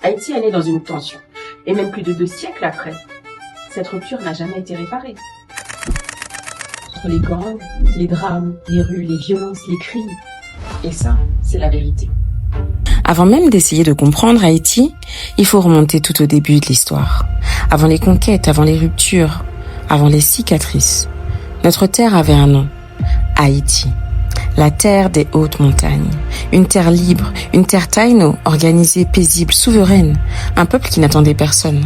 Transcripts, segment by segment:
Haïti est né dans une tension. Et même plus de 2 siècles après, cette rupture n'a jamais été réparée. Entre les gangs, les drames, les rues, les violences, les cris. Et ça, c'est la vérité. Avant même d'essayer de comprendre Haïti, il faut remonter tout au début de l'histoire. Avant les conquêtes, avant les ruptures, avant les cicatrices. Notre terre avait un nom, Haïti. La terre des hautes montagnes. Une terre libre, une terre taïno, organisée, paisible, souveraine. Un peuple qui n'attendait personne.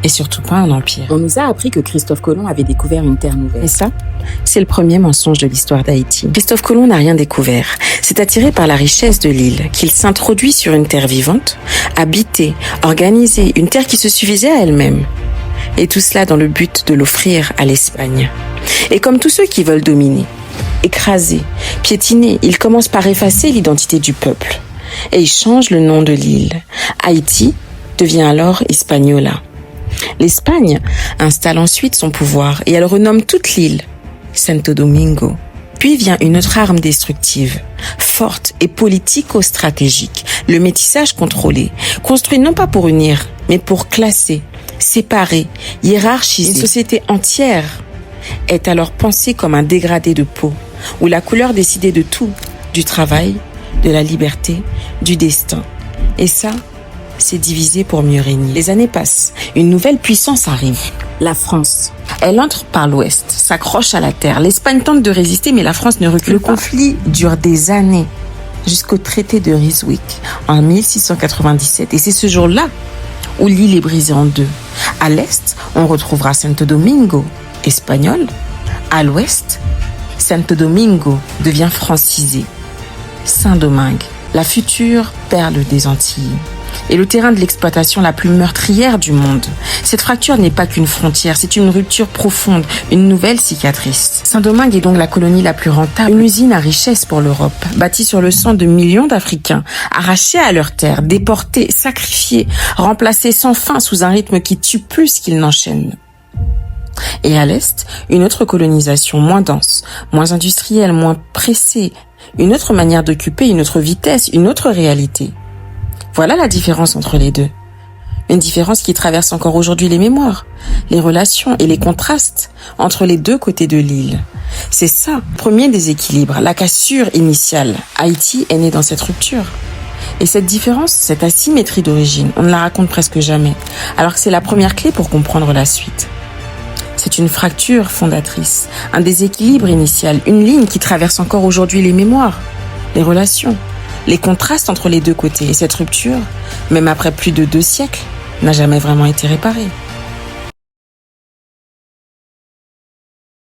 Et surtout pas un empire. On nous a appris que Christophe Colomb avait découvert une terre nouvelle. Et ça, c'est le premier mensonge de l'histoire d'Haïti. Christophe Colomb n'a rien découvert. C'est attiré par la richesse de l'île qu'il s'introduit sur une terre vivante, habitée, organisée, une terre qui se suffisait à elle-même. Et tout cela dans le but de l'offrir à l'Espagne. Et comme tous ceux qui veulent dominer, écraser, piétiner, il commence par effacer l'identité du peuple. Et il change le nom de l'île. Haïti devient alors Hispaniola. L'Espagne installe ensuite son pouvoir et elle renomme toute l'île Santo Domingo. Puis vient une autre arme destructive, forte et politico-stratégique, le métissage contrôlé, construit non pas pour unir, mais pour classer, séparer, hiérarchiser. Une société entière est alors pensée comme un dégradé de peau, où la couleur décidait de tout, du travail, de la liberté, du destin. Et ça, c'est divisé pour mieux régner. Les années passent, une nouvelle puissance arrive, la France. Elle entre par l'ouest, s'accroche à la terre. L'Espagne tente de résister, mais la France ne recule pas. Le conflit dure des années, jusqu'au traité de Ryswick, en 1697. Et c'est ce jour-là où l'île est brisée en deux. À l'est, on retrouvera Santo Domingo, espagnol. À l'ouest, Santo Domingo devient francisé. Saint-Domingue, la future perle des Antilles. Et le terrain de l'exploitation la plus meurtrière du monde. Cette fracture n'est pas qu'une frontière, c'est une rupture profonde, une nouvelle cicatrice. Saint-Domingue est donc la colonie la plus rentable, une usine à richesse pour l'Europe, bâtie sur le sang de millions d'Africains, arrachés à leurs terres, déportés, sacrifiés, remplacés sans fin sous un rythme qui tue plus qu'il n'enchaîne. Et à l'est, une autre colonisation moins dense, moins industrielle, moins pressée, une autre manière d'occuper, une autre vitesse, une autre réalité. Voilà la différence entre les deux. Une différence qui traverse encore aujourd'hui les mémoires, les relations et les contrastes entre les deux côtés de l'île. C'est ça, premier déséquilibre, la cassure initiale. Haïti est né dans cette rupture. Et cette différence, cette asymétrie d'origine, on ne la raconte presque jamais, alors que c'est la première clé pour comprendre la suite. C'est une fracture fondatrice, un déséquilibre initial, une ligne qui traverse encore aujourd'hui les mémoires, les relations, les contrastes entre les deux côtés. Et cette rupture, même après plus de 2 siècles, n'a jamais vraiment été réparée.